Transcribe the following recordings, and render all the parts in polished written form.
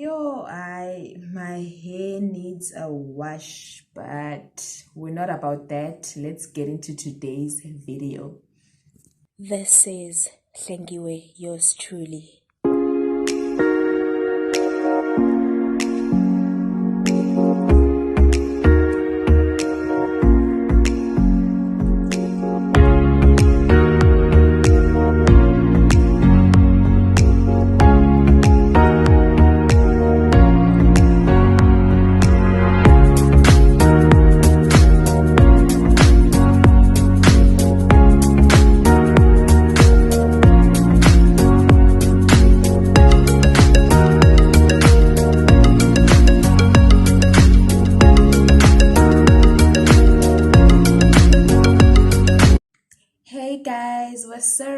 My hair needs a wash, but we're not about that. Let's get into today's video. This is Hlengiwe Yours-truly. Hey guys, what's up?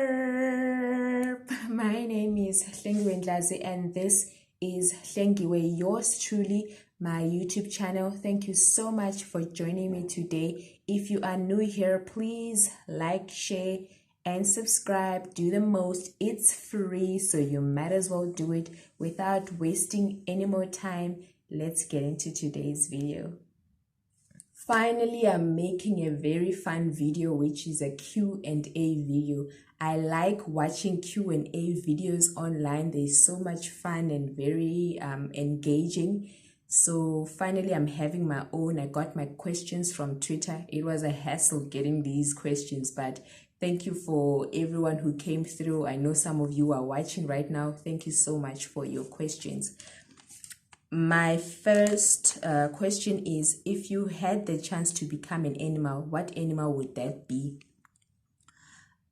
My name is Hlengiwe Yours-truly and this is Hlengiwe Yours-truly, my YouTube channel. Thank you so much for joining me today. If you are new here, please like, share, and subscribe. Do the most. It's free, so you might as well do it without wasting any more time. Let's get into today's video. Finally, I'm making a very fun video, which is a Q&A video. I like watching Q&A videos online. They're so much fun and very engaging. So finally, I'm having my own. I got my questions from Twitter. It was a hassle getting these questions, but thank you for everyone who came through. I know some of you are watching right now. Thank you so much for your questions. My first question is, if you had the chance to become an animal, what animal would that be?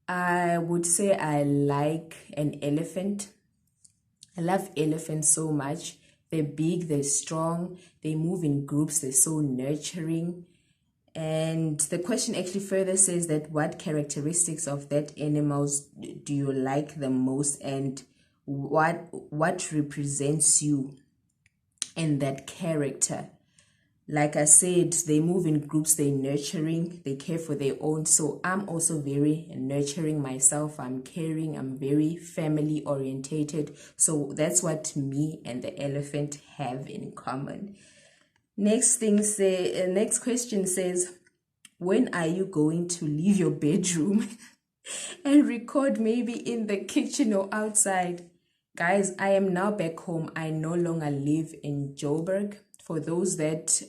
I would say I like an elephant. I love elephants so much. They're big, they're strong, they move in groups, they're so nurturing. And the question actually further says that what characteristics of that animals do you like the most, and what represents you and that character? Like I said, they move in groups, they're nurturing, they care for their own. So I'm also very nurturing myself. I'm caring, I'm very family orientated. So that's what me and the elephant have in common. Next question says, when are you going to leave your bedroom and record, maybe in the kitchen or outside? Guys, I am now back home. I no longer live in Joburg. For those that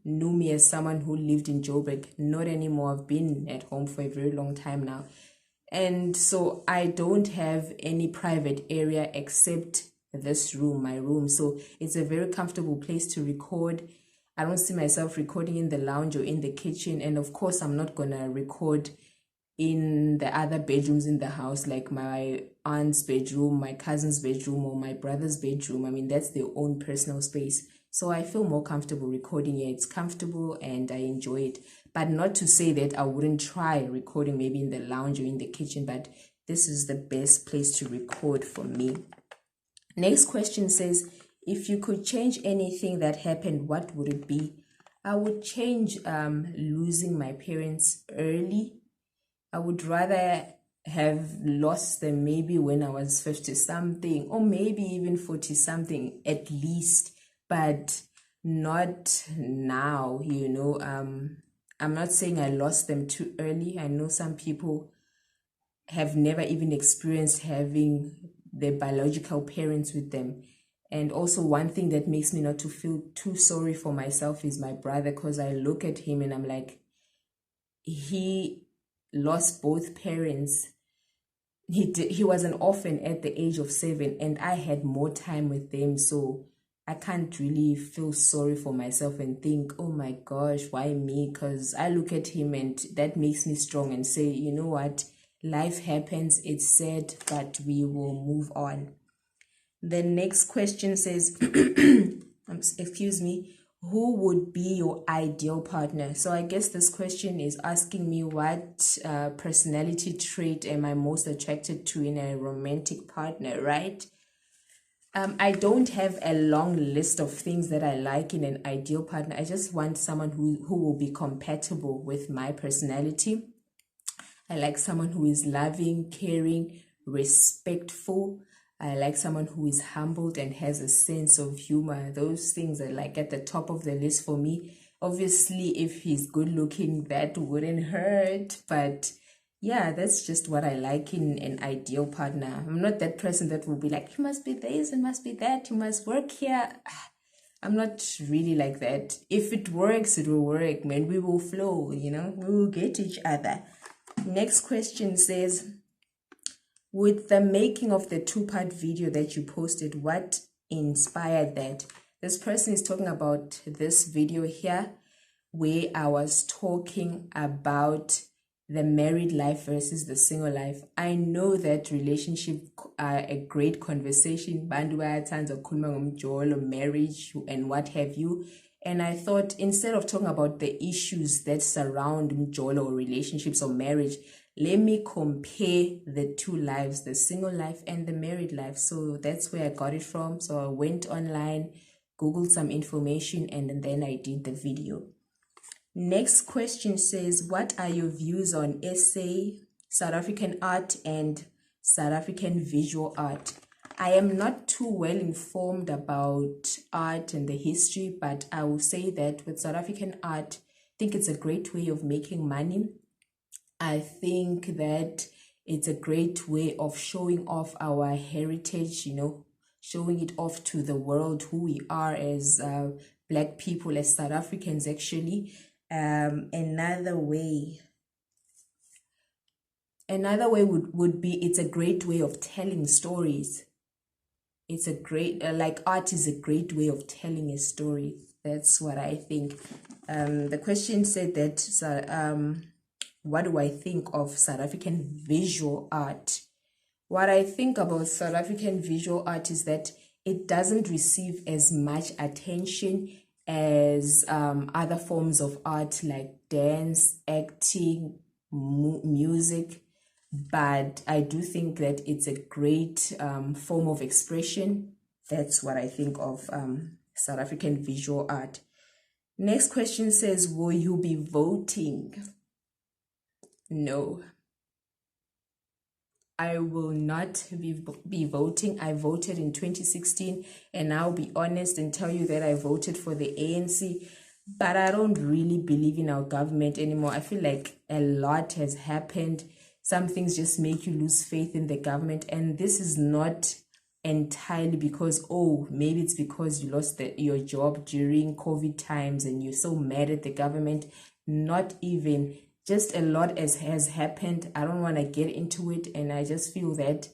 knew me as someone who lived in Joburg, not anymore. I've been at home for a very long time now. And so I don't have any private area except this room, my room. So it's a very comfortable place to record. I don't see myself recording in the lounge or in the kitchen. And of course, I'm not going to record in the other bedrooms in the house, like my aunt's bedroom, my cousin's bedroom, or my brother's bedroom. I mean, that's their own personal space. So I feel more comfortable recording here. It's comfortable and I enjoy it. But not to say that I wouldn't try recording maybe in the lounge or in the kitchen, but this is the best place to record for me. Next question says, if you could change anything that happened, what would it be? I would change losing my parents early. I would rather have lost them maybe when I was 50 something, or maybe even 40 something at least, but not now, you know. I'm not saying I lost them too early. I know some people have never even experienced having their biological parents with them. And also one thing that makes me not to feel too sorry for myself is my brother, because I look at him and I'm like, he lost both parents. He was an orphan at the age of 7, and I had more time with them. So I can't really feel sorry for myself and think, oh my gosh, why me? Because I look at him and that makes me strong and say, you know what, life happens, it's sad, but we will move on. The next question says, excuse me, who would be your ideal partner? So I guess this question is asking me what personality trait am I most attracted to in a romantic partner, right? I don't have a long list of things that I like in an ideal partner. I just want someone who will be compatible with my personality. I like someone who is loving, caring, respectful. I like someone who is humbled and has a sense of humor. Those things are like at the top of the list for me. Obviously, if he's good looking, that wouldn't hurt. But yeah, that's just what I like in an ideal partner. I'm not that person that will be like, you must be this and must be that, you must work here. I'm not really like that. If it works, it will work, man. We will flow, we will get each other. Next question says, with the making of the 2-part video that you posted, what inspired that? This person is talking about this video here where I was talking about the married life versus the single life. I know that relationship are a great conversation, bantu bayathanda ukukhuluma ngomjolo, marriage and what have you. And I thought, instead of talking about the issues that surround mjolo or relationships or marriage, let me compare the two lives, the single life and the married life. So that's where I got it from. So I went online, Googled some information, and then I did the video. Next question says, what are your views on SA, South African art, and South African visual art? I am not too well informed about art and the history, but I will say that with South African art, I think it's a great way of making money. I think that it's a great way of showing off our heritage, showing it off to the world, who we are as Black people, as South Africans, actually. Another way would be, it's a great way of telling stories. It's a great, art is a great way of telling a story. That's what I think. The question said that, what do I think of South African visual art? What I think about South African visual art is that it doesn't receive as much attention as other forms of art like dance, acting, music. But I do think that it's a great form of expression. That's what I think of South African visual art. Next question says, will you be voting? No. I will not be voting. I voted in 2016, and I'll be honest and tell you that I voted for the ANC, but I don't really believe in our government anymore. I feel like a lot has happened. Some things just make you lose faith in the government, and this is not entirely because, maybe it's because you lost your job during COVID times and you're so mad at the government. Not even. Just a lot has happened. I don't want to get into it, and I just feel that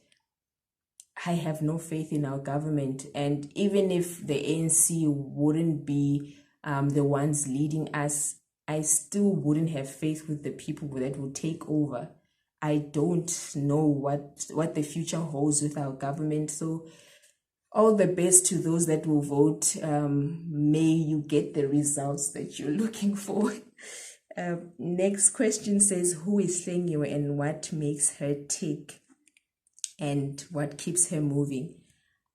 I have no faith in our government. And even if the ANC wouldn't be the ones leading us, I still wouldn't have faith with the people that will take over. I don't know what the future holds with our government. So all the best to those that will vote. May you get the results that you're looking for. Next question says, who is Hlengiwe and what makes her tick and what keeps her moving?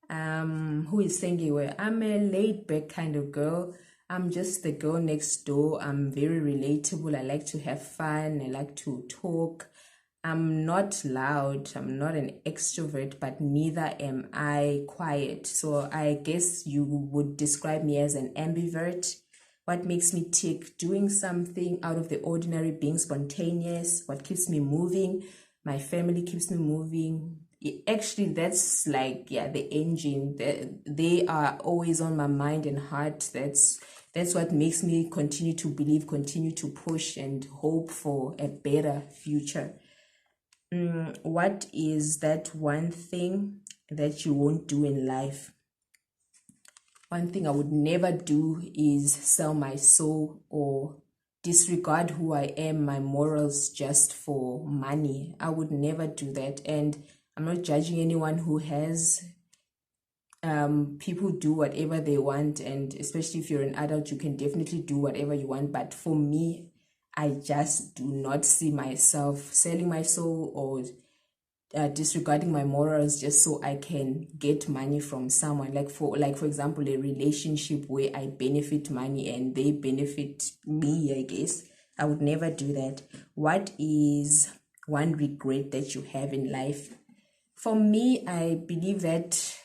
Who is Hlengiwe? I'm a laid-back kind of girl. I'm just the girl next door. I'm very relatable. I like to have fun. I like to talk. I'm not loud. I'm not an extrovert, but neither am I quiet. So I guess you would describe me as an ambivert. What makes me tick? Doing something out of the ordinary, being spontaneous. What keeps me moving? My family keeps me moving. Actually, that's the engine. They are always on my mind and heart. That's what makes me continue to believe, continue to push and hope for a better future. What is that one thing that you won't do in life? One thing I would never do is sell my soul or disregard who I am, my morals, just for money. I would never do that. And I'm not judging anyone who has. People do whatever they want, and especially if you're an adult, you can definitely do whatever you want. But for me, I just do not see myself selling my soul or disregarding my morals just so I can get money from someone. For example, a relationship where I benefit money and they benefit me, I guess. I would never do that. What is one regret that you have in life? For me, I believe that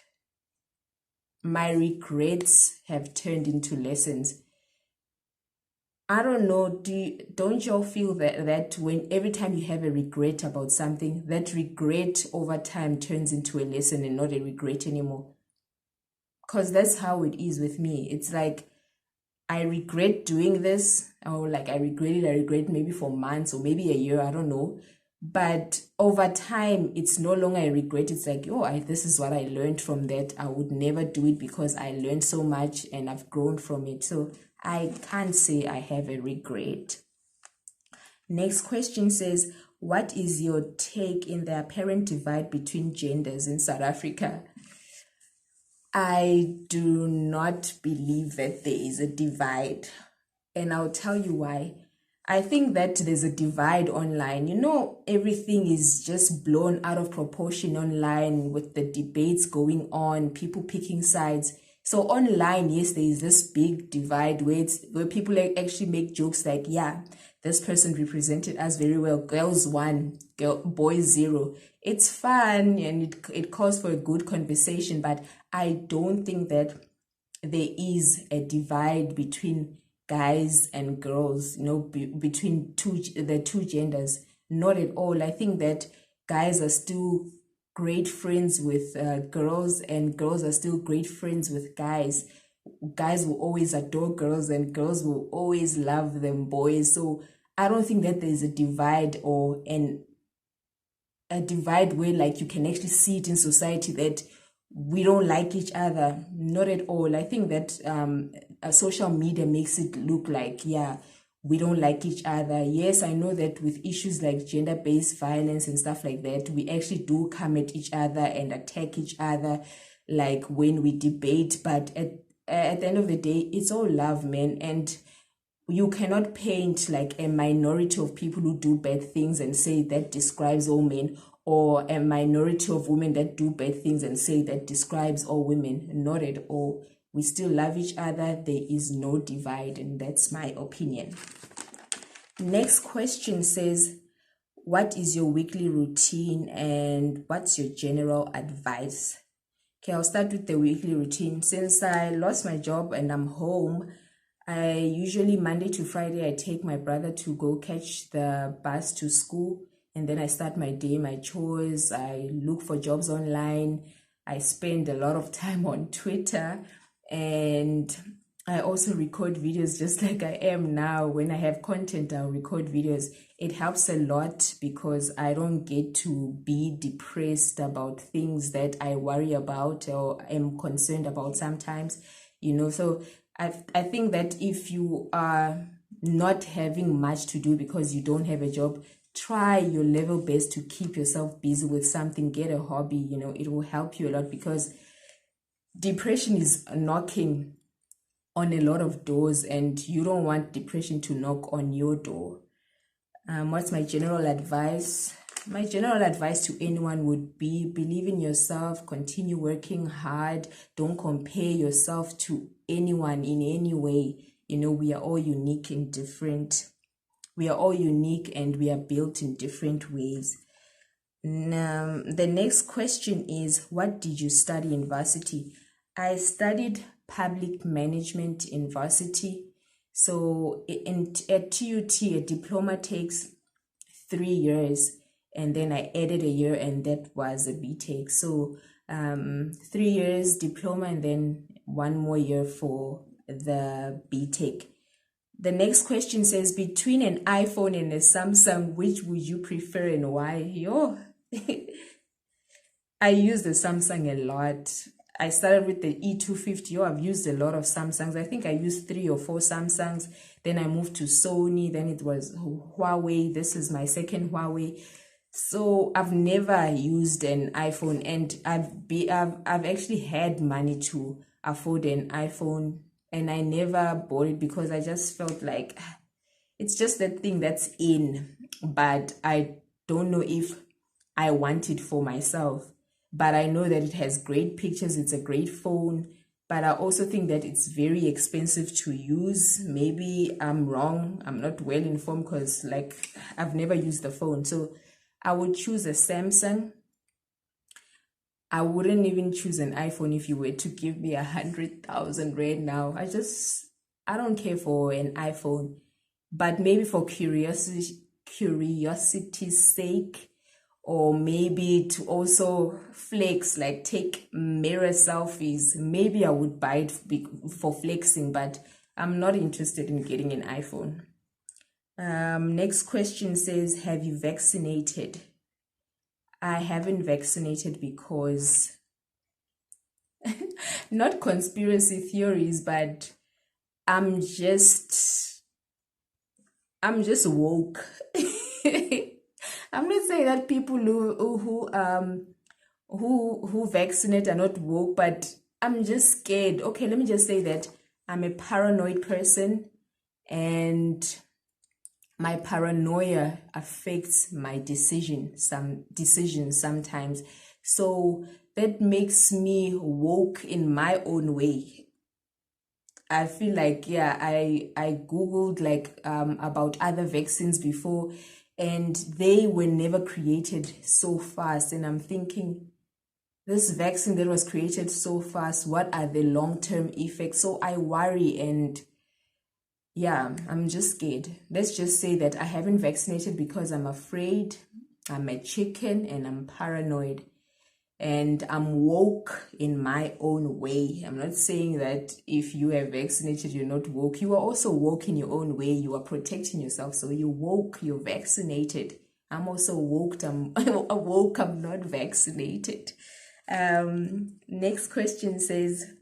my regrets have turned into lessons. I don't know, don't y'all feel that when every time you have a regret about something, that regret over time turns into a lesson and not a regret anymore? Because that's how it is with me. It's like I regret doing this, or like I regret maybe for months or maybe a year, I don't know. But over time, it's no longer a regret. It's like, oh, this is what I learned from that. I would never do it because I learned so much and I've grown from it. So I can't say I have a regret. Next question says, what is your take in the apparent divide between genders in South Africa? I do not believe that there is a divide, and I'll tell you why. I think that there's a divide online. You know, everything is just blown out of proportion online with the debates going on, people picking sides. So online, yes, there is this big divide where people actually make jokes like, yeah, this person represented us very well. Girls 1, boys 0. It's fun and it calls for a good conversation, but I don't think that there is a divide between guys and girls, between the two genders. Not at all. I think that guys are still great friends with girls, and girls are still great friends with guys. Guys will always adore girls, and girls will always love them boys. So I don't think that there's a divide or a divide where like you can actually see it in society that we don't like each other. Not at all. I think that social media makes it look like, yeah, we don't like each other. Yes, I know that with issues like gender-based violence and stuff like that, we actually do come at each other and attack each other, like when we debate. But at the end of the day, it's all love, man. And you cannot paint like a minority of people who do bad things and say that describes all men, or a minority of women that do bad things and say that describes all women. Not at all. We still love each other. There is no divide, and that's my opinion. Next question says, what is your weekly routine and what's your general advice? Okay, I'll start with the weekly routine. Since I lost my job and I'm home, I usually Monday to Friday, I take my brother to go catch the bus to school, and then I start my day, my chores. I look for jobs online. I spend a lot of time on Twitter, and I also record videos just like I am now. When I have content, I'll record videos. It helps a lot because I don't get to be depressed about things that I worry about or am concerned about sometimes, so I think that if you are not having much to do because you don't have a job, try your level best to keep yourself busy with something. Get a hobby, it will help you a lot, because depression is knocking on a lot of doors and you don't want depression to knock on your door. What's my general advice? My general advice to anyone would be, believe in yourself, continue working hard, don't compare yourself to anyone in any way. We are all unique and different. We are all unique and we are built in different ways. Now, the next question is, what did you study in varsity? I studied public management in varsity. So at TUT, a diploma takes 3 years, and then I added a year, and that was a BTech. So 3 years diploma and then 1 more year for the BTech. The next question says, between an iPhone and a Samsung, which would you prefer and why? I use the Samsung a lot. I started with the E250. I've used a lot of Samsungs. I think I used 3 or 4 Samsungs. Then I moved to Sony. Then it was Huawei. This is my second Huawei. So I've never used an iPhone, and I've actually had money to afford an iPhone, and I never bought it because I just felt like it's just that thing that's in, but I don't know if I want it for myself. But I know that it has great pictures. It's a great phone. But I also think that it's very expensive to use. Maybe I'm wrong. I'm not well informed because I've never used the phone. So I would choose a Samsung. I wouldn't even choose an iPhone if you were to give me 100,000 right now. I don't care for an iPhone, but maybe for curiosity's sake, or maybe to also flex, like take mirror selfies. Maybe I would buy it for flexing, but I'm not interested in getting an iPhone. Next question says, have you vaccinated? I haven't vaccinated because not conspiracy theories, but I'm just woke. I'm not saying that people who vaccinate are not woke, but I'm just scared. Okay, let me just say that I'm a paranoid person, and my paranoia affects my decisions sometimes. So that makes me woke in my own way. I feel like, yeah, I googled like about other vaccines before, and they were never created so fast, and I'm thinking, this vaccine that was created so fast, what are the long-term effects? So I worry, and yeah, I'm just scared. Let's just say that I haven't vaccinated because I'm afraid, I'm a chicken, and I'm paranoid. And I'm woke in my own way. I'm not saying that if you are vaccinated, you're not woke. You are also woke in your own way. You are protecting yourself. So you're woke, you're vaccinated. I'm also woke. I'm woke, I'm not vaccinated. Next question says,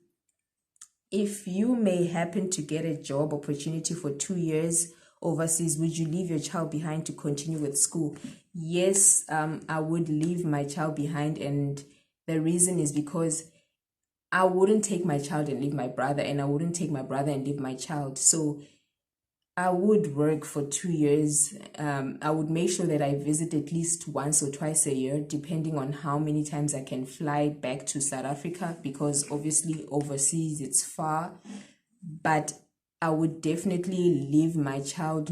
if you may happen to get a job opportunity for 2 years overseas, would you leave your child behind to continue with school? Yes, I would leave my child behind, and the reason is because I wouldn't take my child and leave my brother, and I wouldn't take my brother and leave my child. So I would work for 2 years. I would make sure that I visit at least once or twice a year, depending on how many times I can fly back to South Africa, because obviously overseas it's far. But I would definitely leave my child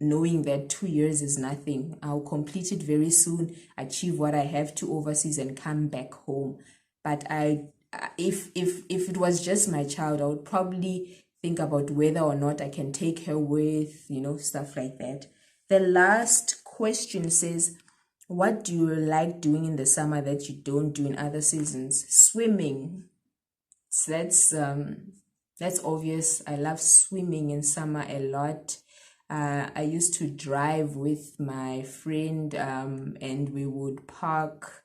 knowing that 2 years is nothing. I'll complete it very soon, achieve what I have to overseas, and come back home. But if it was just my child, I would probably think about whether or not I can take her with, stuff like that. The last question says, what do you like doing in the summer that you don't do in other seasons? Swimming. So that's obvious. I love swimming in summer a lot. I used to drive with my friend, and we would park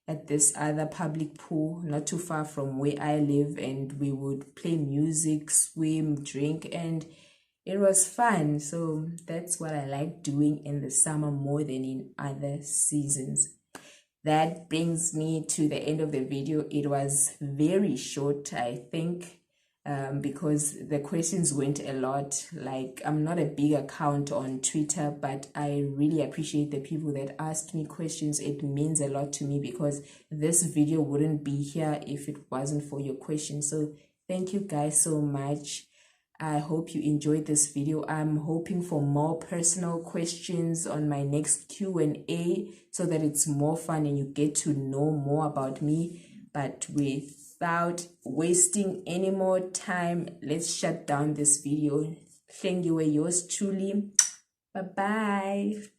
at this other public pool not too far from where I live, and we would play music, swim, drink, and it was fun. So that's what I like doing in the summer more than in other seasons. That brings me to the end of the video. It was very short, I think, because the questions went a lot. Like, I'm not a big account on Twitter, but I really appreciate the people that asked me questions. It means a lot to me, because this video wouldn't be here if it wasn't for your questions. So thank you guys so much. I hope you enjoyed this video. I'm hoping for more personal questions on my next Q&A, so that it's more fun and you get to know more about me. But without wasting any more time, let's shut down this video. Hlengiwe Yours-truly. Bye-bye.